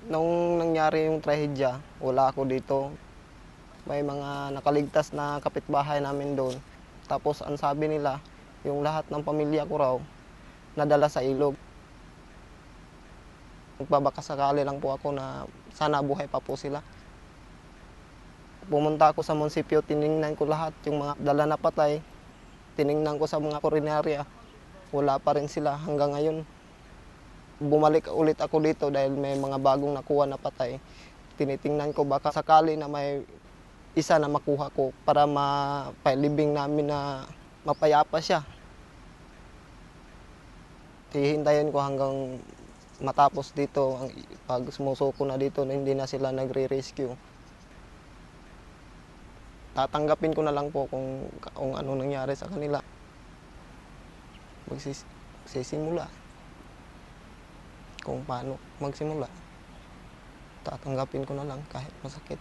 Nung nangyari yung trahedya, wala ako dito. May mga nakaligtas na kapitbahay namin doon. Tapos ang sabi nila, yung lahat ng pamilya ko raw, nadala sa ilog. Nagbabakasakali lang po ako na sana buhay pa po sila. Pumunta ako sa munisipyo, tiningnan ko lahat, yung mga dala na patay. Tiningnan ko sa mga koronarya, wala pa rin sila hanggang ngayon. Bumalik ulit ako dito dahil may mga bagong nakuha na patay. Tinitingnan ko baka sakali na may isa na makuha ko para mapailibing namin na mapayapa siya. Hihintayin ko hanggang matapos dito, pag sumusuko na dito na hindi na sila nagre-rescue. Tatanggapin ko na lang po kung ano nangyari sa kanila. Magsisimula. Kung paano magsimula. Tatanggapin ko na lang kahit masakit.